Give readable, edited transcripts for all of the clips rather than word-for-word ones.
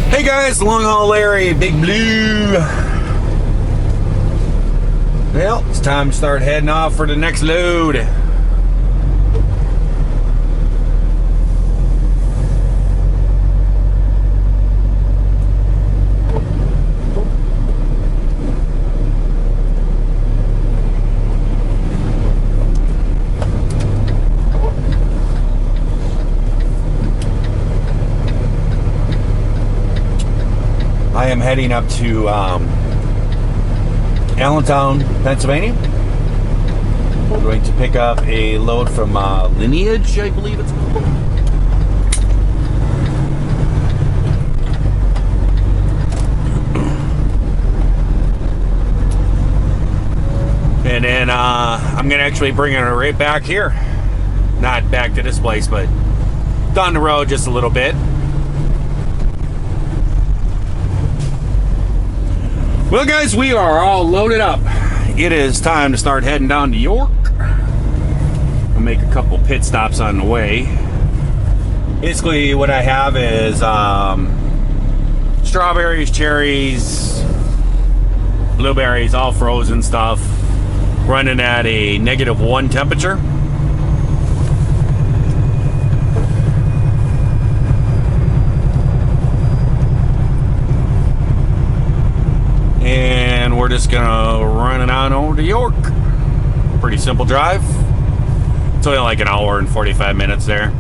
Hey guys, Long Haul Larry, Big Blue. Well, it's time to start heading off for the next load. I am heading up to Allentown, Pennsylvania. We're going to pick up a load from Lineage, I believe it's called. And then I'm going to actually bring it right back here. Not back to this place, but down the road just a little bit. Well, guys, we are all loaded up. It is time to start heading down to York. I'll make a couple pit stops on the way. Basically, what I have is strawberries, cherries, blueberries, all frozen stuff, running at a -1 temperature. And we're just gonna run it on over to York. Pretty simple drive. It's only like an hour and 45 minutes there.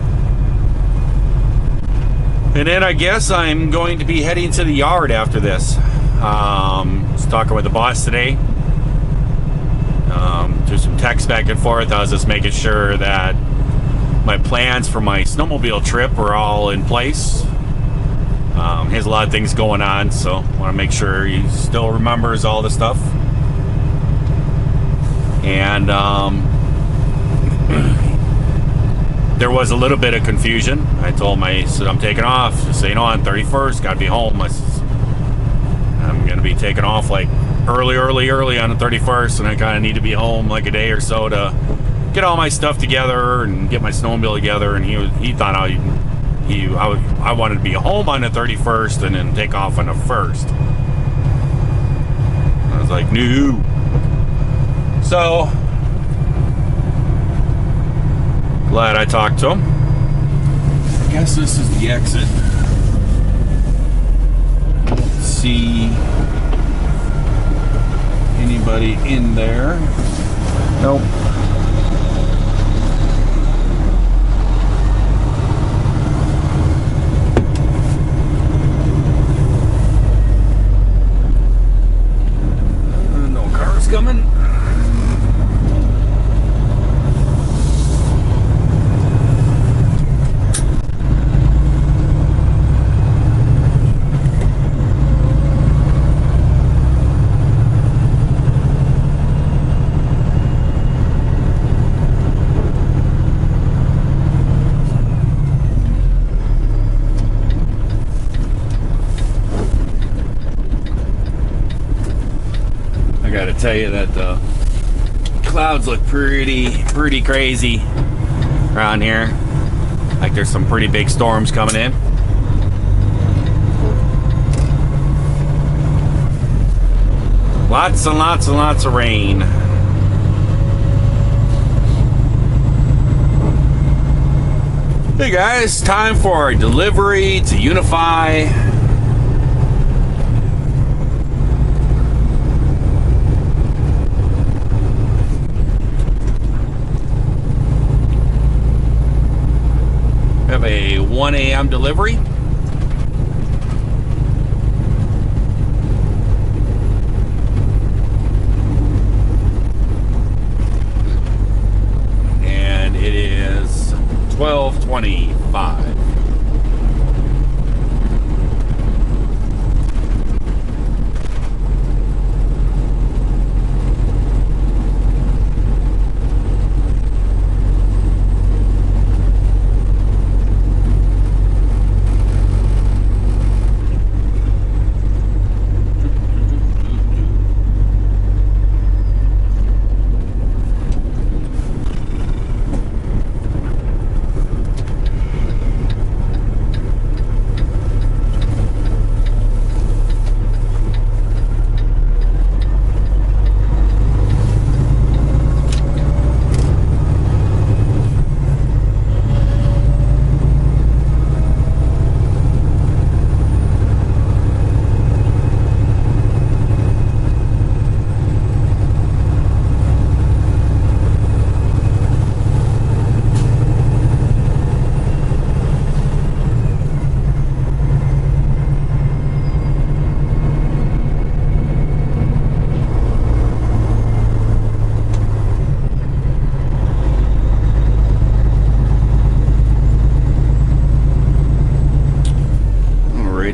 And then I guess I'm going to be heading to the yard after this. Was talking with the boss today. Through some texts back and forth. I was just making sure that my plans for my snowmobile trip were all in place. He has a lot of things going on, so I want to make sure he still remembers all the stuff. And there was a little bit of confusion. I told him, I said, I'm taking off. So, you know, on 31st, got to be home. I'm going to be taking off like early on the 31st, and I kind of need to be home like a day or so to get all my stuff together and get my snowmobile together. And he thought I wanted to be home on the 31st and then take off on the 1st. I was like, no. So, glad I talked to him. I guess this is the exit. I don't see anybody in there. Nope. Coming. I gotta tell you that the clouds look pretty crazy around here. Like there's some pretty big storms coming in. Lots and lots and lots of rain. Hey guys, time for a delivery to Unify. Have a 1 a.m. delivery. And it is 12:25.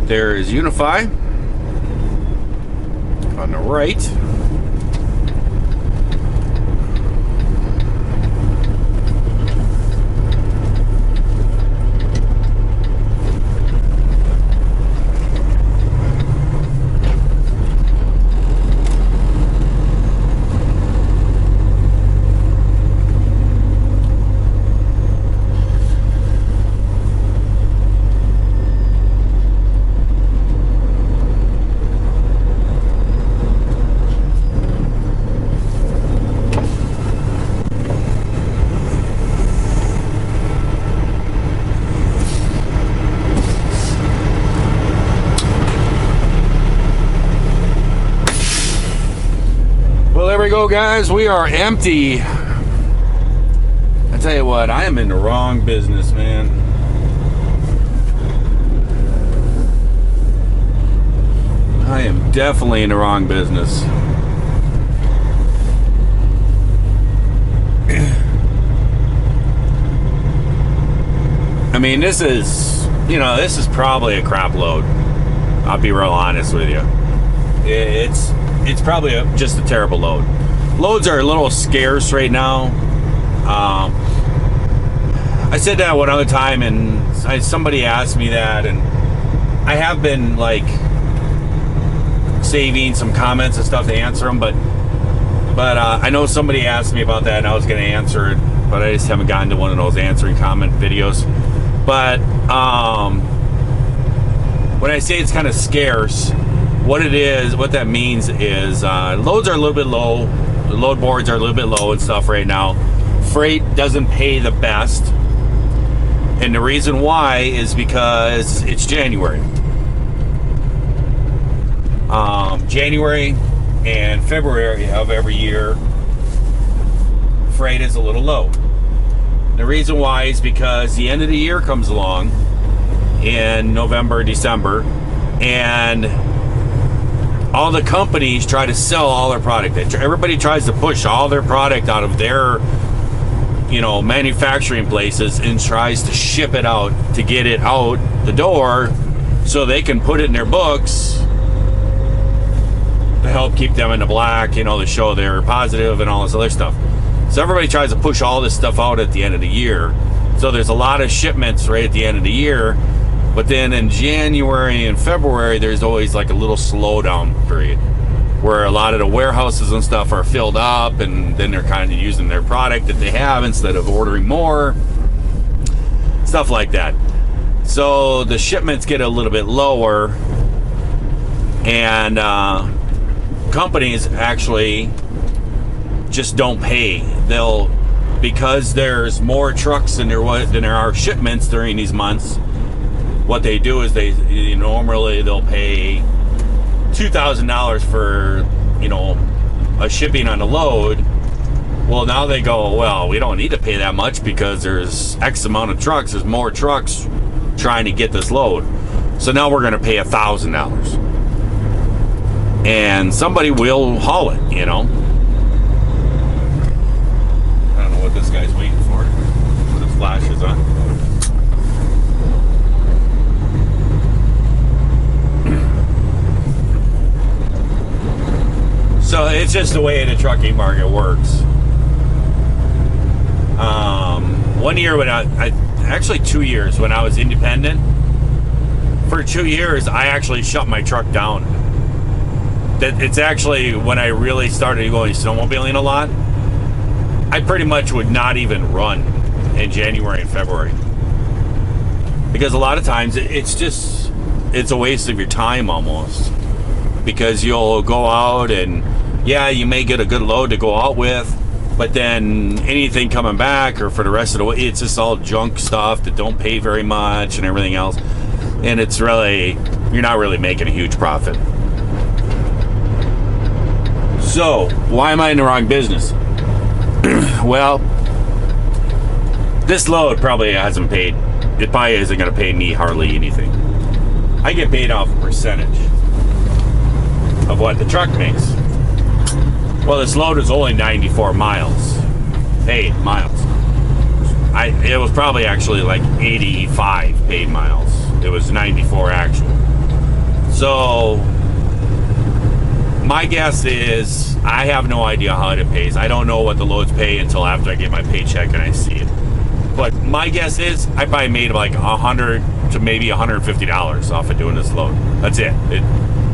There is Unify on the right. There we go, guys. We are empty. I tell you what, I am in the wrong business, man. I am definitely in the wrong business. I mean, this is probably a crap load. I'll be real honest with you. It's probably just a terrible load. Loads are a little scarce right now. I said that one other time, and somebody asked me that, and I have been like saving some comments and stuff to answer them, but I know somebody asked me about that, and I was going to answer it, but I just haven't gotten to one of those answering comment videos. But when I say it's kind of scarce, what that means is loads are a little bit low. The load boards are a little bit low and stuff right now. Freight doesn't pay the best. And the reason why is because it's January. January and February of every year, freight is a little low. The reason why is because the end of the year comes along in November, December, and all the companies try to sell all their product. Everybody tries to push all their product out of their, manufacturing places and tries to ship it out to get it out the door so they can put it in their books to help keep them in the black, to show they're positive and all this other stuff. So everybody tries to push all this stuff out at the end of the year. So there's a lot of shipments right at the end of the year. But then in January and February, there's always like a little slowdown period where a lot of the warehouses and stuff are filled up, and then they're kind of using their product that they have instead of ordering more. Stuff like that. So the shipments get a little bit lower, and companies actually just don't pay. Because there's more trucks than there are shipments during these months. What they do is normally they'll pay $2,000 for a shipping on a load. Well, now they go, well, we don't need to pay that much because there's X amount of trucks. There's more trucks trying to get this load. So now we're going to pay $1,000, and somebody will haul it. I don't know what this guy's waiting for. Put his flashes on. So it's just the way the trucking market works. 1 year when actually 2 years when I was independent, for 2 years I actually shut my truck down. It's actually when I really started going snowmobiling a lot. I pretty much would not even run in January and February, because a lot of times it's a waste of your time almost, because you'll go out and you may get a good load to go out with, but then anything coming back or for the rest of the way, it's just all junk stuff that don't pay very much and everything else, and you're not really making a huge profit. So why am I in the wrong business? Well, this load probably hasn't paid. It probably isn't going to pay me hardly anything. I get paid off a percentage of what the truck makes. Well, this load is only 94 miles. Paid miles. It was probably actually like 85 paid miles. It was 94 actual. So my guess is I have no idea how it pays. I don't know what the loads pay until after I get my paycheck and I see it. But my guess is I probably made like $100 to maybe $150 off of doing this load. That's it. It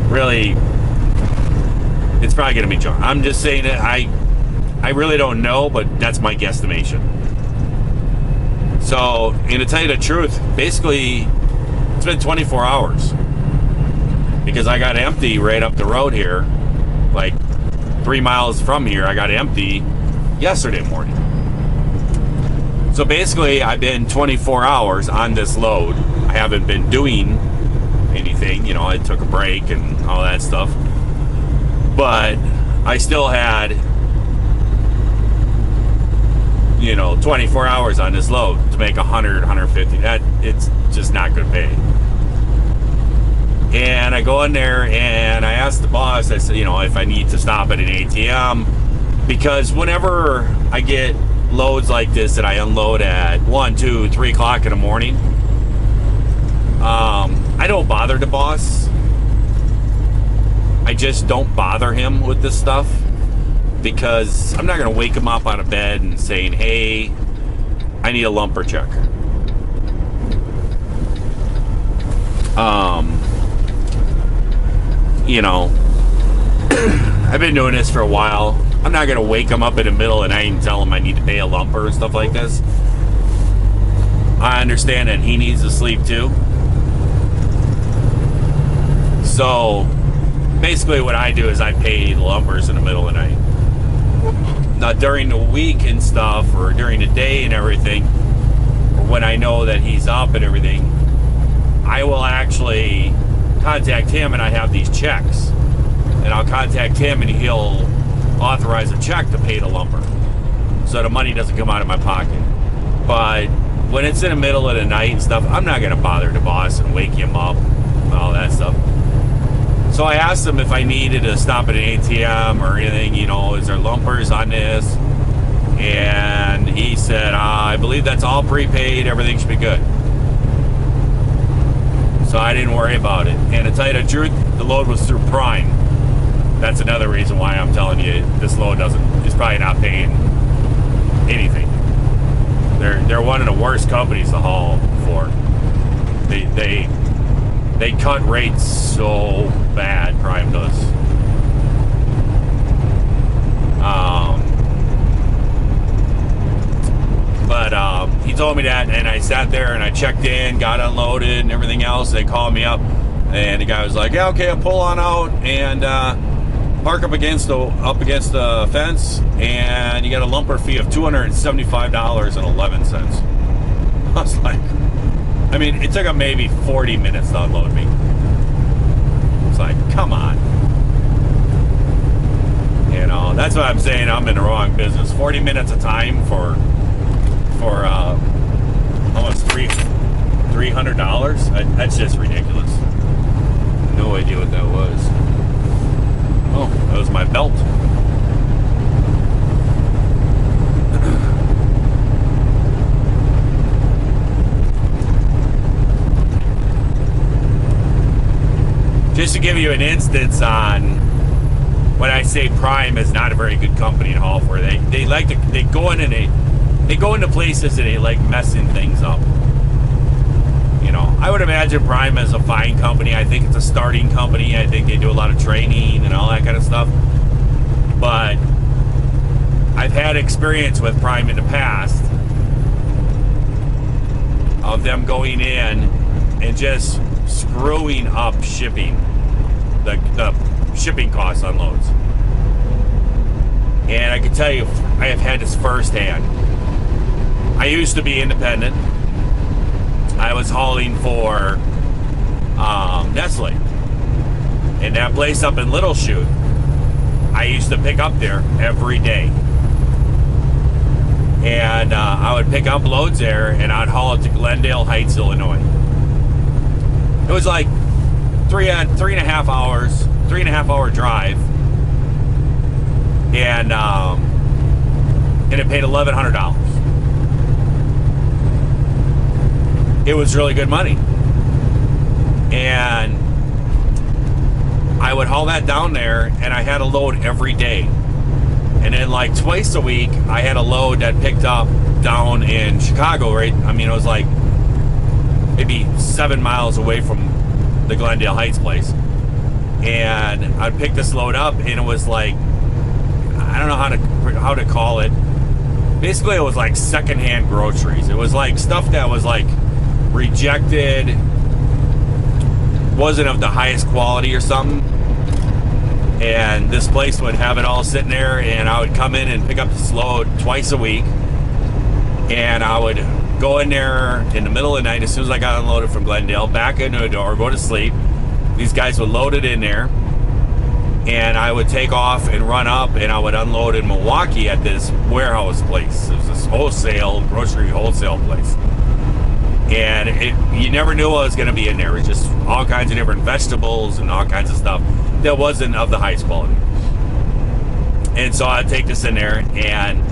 really, it's probably going to be junk. I'm just saying that I really don't know, but that's my guesstimation. So, and to tell you the truth, basically, it's been 24 hours because I got empty right up the road here, like 3 miles from here. I got empty yesterday morning. So basically, I've been 24 hours on this load. I haven't been doing anything. You know, I took a break and all that stuff. But I still had, you know, 24 hours on this load to make 100, 150. That, it's just not good pay. And I go in there and I ask the boss, I said, you know, if I need to stop at an ATM, because whenever I get loads like this that I unload at 1, 2, 3 o'clock in the morning, I don't bother the boss. I just don't bother him with this stuff because I'm not going to wake him up out of bed and saying, hey, I need a lumper check. You know, I've been doing this for a while. I'm not going to wake him up in the middle of the night and tell him I need to pay a lumper and stuff like this. I understand that he needs to sleep too. So basically what I do is I pay the lumpers in the middle of the night. Now during the week and stuff, or during the day and everything, or when I know that he's up and everything, I will actually contact him, and I have these checks. And I'll contact him and he'll authorize a check to pay the lumper. So the money doesn't come out of my pocket. But when it's in the middle of the night and stuff, I'm not going to bother the boss and wake him up and all that stuff. So I asked him if I needed to stop at an ATM or anything, you know, is there lumpers on this? And he said, I believe that's all prepaid, everything should be good. So I didn't worry about it. And to tell you the truth, the load was through Prime. That's another reason why I'm telling you this load is probably not paying anything. They're one of the worst companies to haul for. They cut rates so bad, Prime does. But he told me that, and I sat there and I checked in, got unloaded and everything else. They called me up, and the guy was like, yeah, okay, I'll pull on out and park up against the fence, and you got a lumper fee of $275.11. I was like, I mean, it took him maybe 40 minutes to unload me. It's like, come on. You know, that's what I'm saying. I'm in the wrong business. 40 minutes of time for almost $300. That's just ridiculous. No idea what that was. Oh, that was my belt. Just to give you an instance on when I say Prime is not a very good company to haul for, they go into places and they like messing things up. You know, I would imagine Prime is a fine company. I think it's a starting company. I think they do a lot of training and all that kind of stuff. But I've had experience with Prime in the past of them going in and just screwing up shipping, the shipping costs on loads. And I can tell you, I have had this firsthand. I used to be independent. I was hauling for Nestle. And that place up in Little Chute, I used to pick up there every day. And I would pick up loads there, and I'd haul it to Glendale Heights, Illinois. It was like 3.5 hour drive, and it paid $1,100. It was really good money, and I would haul that down there, and I had a load every day. And then like twice a week, I had a load that picked up down in Chicago, right? I mean, it was like maybe 7 miles away from the Glendale Heights place. And I'd pick this load up, and it was like, I don't know how to call it. Basically, it was like secondhand groceries. It was like stuff that was like rejected, wasn't of the highest quality or something. And this place would have it all sitting there, and I would come in and pick up this load twice a week. And I would go in there in the middle of the night as soon as I got unloaded from Glendale, back into the door, go to sleep. These guys would load it in there, and I would take off and run up, and I would unload in Milwaukee at this warehouse place. It was this grocery wholesale place. And you never knew what was going to be in there. It was just all kinds of different vegetables and all kinds of stuff that wasn't of the highest quality. And so I'd take this in there, and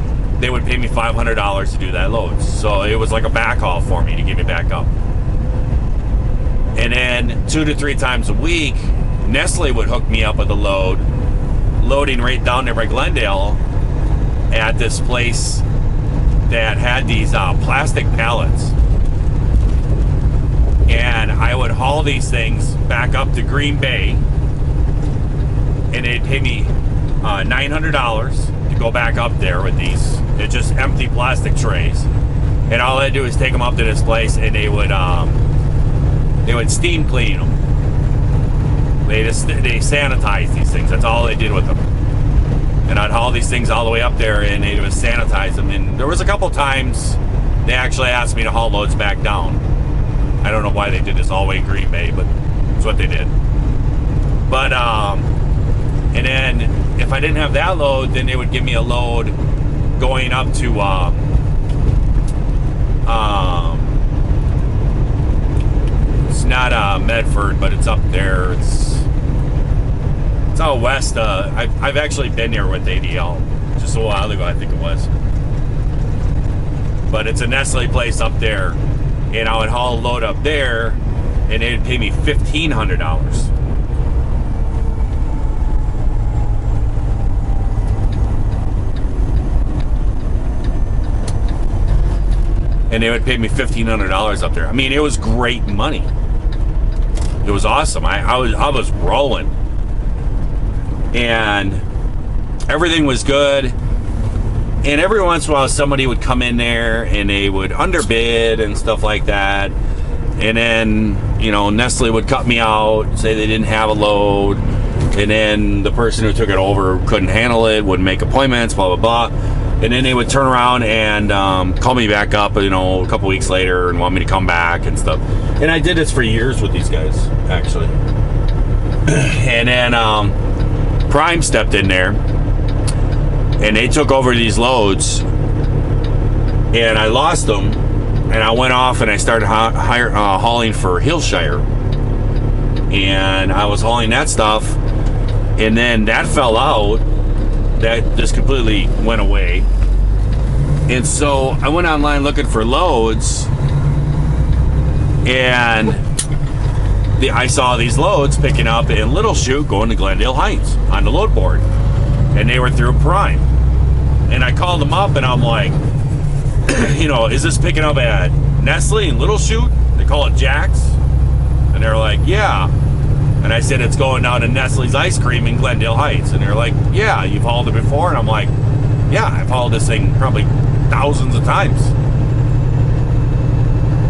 they would pay me $500 to do that load. So it was like a backhaul for me to get me back up. And then 2 to 3 times a week, Nestle would hook me up with a load, loading right down there by Glendale at this place that had these plastic pallets. And I would haul these things back up to Green Bay, and they'd pay me $900 to go back up there with these. They're just empty plastic trays. And all I'd do is take them up to this place, and they would steam clean them. They sanitize these things. That's all they did with them. And I'd haul these things all the way up there, and they would sanitize them. And there was a couple times they actually asked me to haul loads back down. I don't know why they did this all the way in Green Bay, but it's what they did. But and then if I didn't have that load, then they would give me a load going up to it's not Medford, but it's up there. It's out west. I've actually been there with ADL just a while ago, I think it was. But it's a Nestle place up there, and I would haul a load up there, and they'd pay me $1,500. And they would pay me $1,500 up there. I mean, it was great money. It was awesome. I was rolling, and everything was good. And every once in a while, somebody would come in there and they would underbid and stuff like that. And then, Nestle would cut me out, say they didn't have a load. And then the person who took it over couldn't handle it, wouldn't make appointments, blah, blah, blah. And then they would turn around and call me back up, a couple weeks later and want me to come back and stuff. And I did this for years with these guys, actually. And then Prime stepped in there, and they took over these loads, and I lost them, and I went off and I started hauling for Hillshire, and I was hauling that stuff, and then that fell out. That just completely went away. And so I went online looking for loads, and I saw these loads picking up in Little Chute going to Glendale Heights on the load board, and they were through Prime. And I called them up, and I'm like, is this picking up at Nestle in Little Chute? They call it Jack's. And they're like, yeah. And I said, it's going down to Nestle's Ice Cream in Glendale Heights. And they're like, yeah, you've hauled it before? And I'm like, yeah, I've hauled this thing probably thousands of times.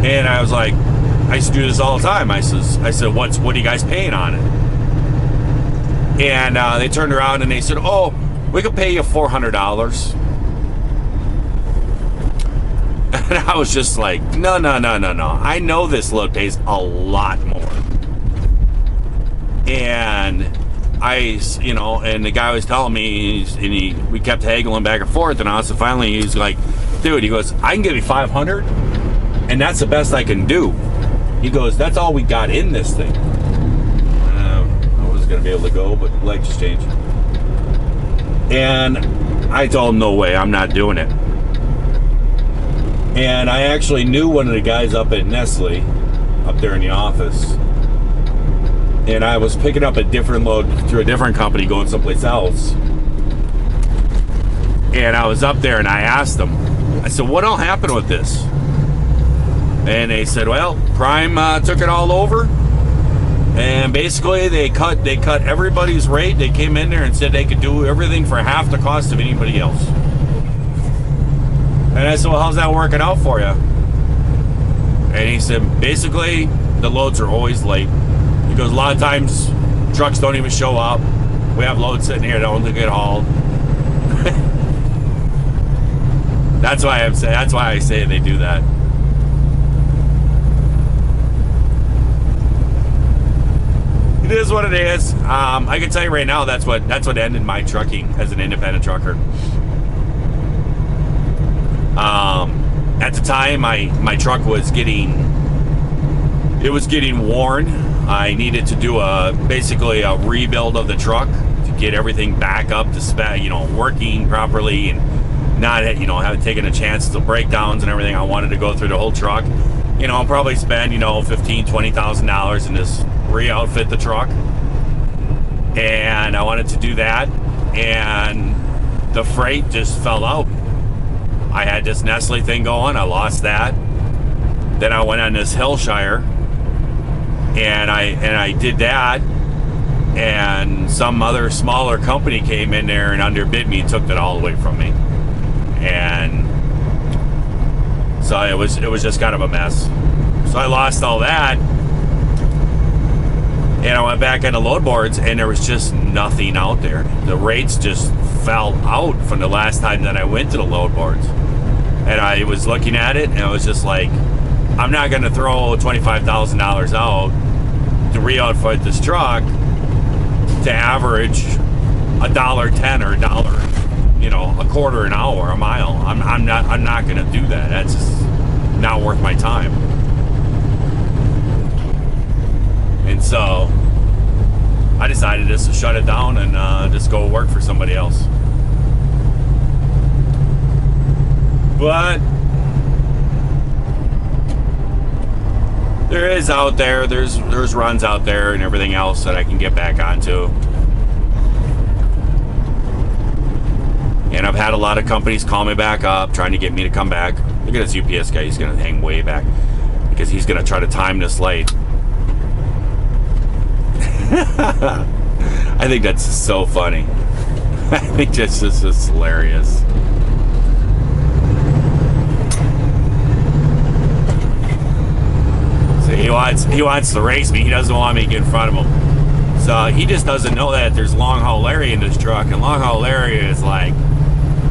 And I was like, I used to do this all the time. I said, what are you guys paying on it? And they turned around and they said, oh, we could pay you $400. And I was just like, no. I know this load pays a lot more. And and the guy was telling me, we kept haggling back and forth, and so finally he's like, dude, he goes, I can give you $500, and that's the best I can do. He goes, that's all we got in this thing. I wasn't gonna be able to go, but legs just changed. And I told him, no way, I'm not doing it. And I actually knew one of the guys up at Nestle, up there in the office. and I was picking up a different load through a different company going someplace else. And I was up there and I asked them, I said, what all happened with this? And they said, well, Prime took it all over. And basically they cut everybody's rate. They came in there and said they could do everything for half the cost of anybody else. And I said, well, how's that working out for you? And he said, basically, the loads are always late. He goes, a lot of times trucks don't even show up. We have loads sitting here that don't get hauled. That's why I say they do that. It is what it is. I can tell you right now, that's what ended my trucking as an independent trucker. At the time, my truck was getting worn. I needed to do basically a rebuild of the truck to get everything back up to working properly and not having taken a chance to breakdowns and everything. I wanted to go through the whole truck, and probably spend $15,000-$20,000 in this re-outfit the truck, and I wanted to do that, and the freight just fell out. I had this Nestle thing going. I lost that. Then I went on this Hillshire, and I did that, and some other smaller company came in there and underbid me and took that all away from me, and so it was just kind of a mess. So I lost all that, and I went back on the load boards, and there was just nothing out there. The rates just fell out from the last time that I went to the load boards. And I was looking at it, and I was just like, I'm not going to throw $25,000 out to re-outfit this truck to average $1.10 or $1, a quarter an hour, a mile. I'm not going to do that. That's just not worth my time. And so I decided just to shut it down and just go work for somebody else. But there is out there, there's runs out there and everything else that I can get back onto. And I've had a lot of companies call me back up, trying to get me to come back. Look at this UPS guy, he's gonna hang way back because he's gonna try to time this late. I think that's so funny. I think that's just hilarious. He wants to race me. He doesn't want me to get in front of him. So he just doesn't know that there's Long Haul Larry in this truck, and Long Haul Larry is like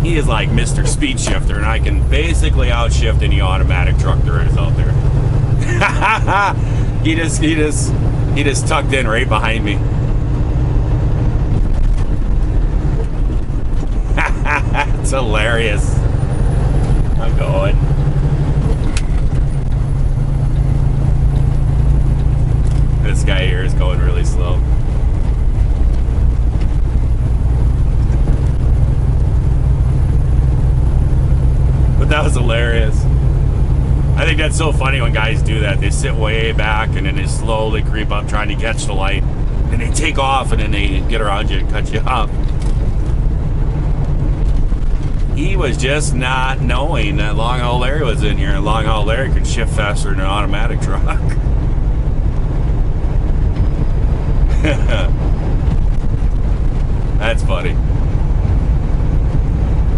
Mr. Speed Shifter, and I can basically outshift any automatic truck there is out there. He just tucked in right behind me. It's hilarious. I'm going. This guy here is going really slow. But that was hilarious. I think that's so funny when guys do that. They sit way back and then they slowly creep up trying to catch the light. And they take off and then they get around you and cut you up. He was just not knowing that Long Haul Larry was in here, and Long Haul Larry could shift faster than an automatic truck. That's funny.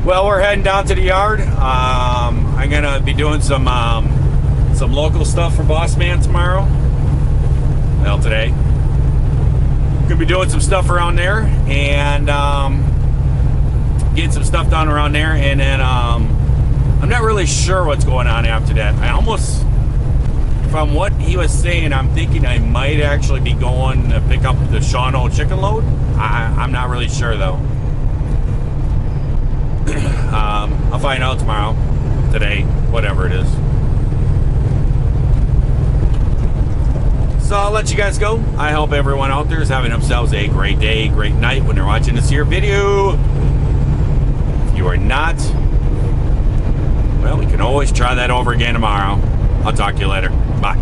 Well, we're heading down to the yard. I'm gonna be doing some local stuff for Boss Man tomorrow. Well, today. Gonna be doing some stuff around there and getting some stuff done around there, and then I'm not really sure what's going on after that. I almost, from what he was saying, I'm thinking I might actually be going to pick up the Shawano chicken load. I'm not really sure though. I'll find out tomorrow, today, whatever it is. So I'll let you guys go. I hope everyone out there is having themselves a great day, great night when they're watching this here video. If you are not, well, we can always try that over again tomorrow. I'll talk to you later. Bye.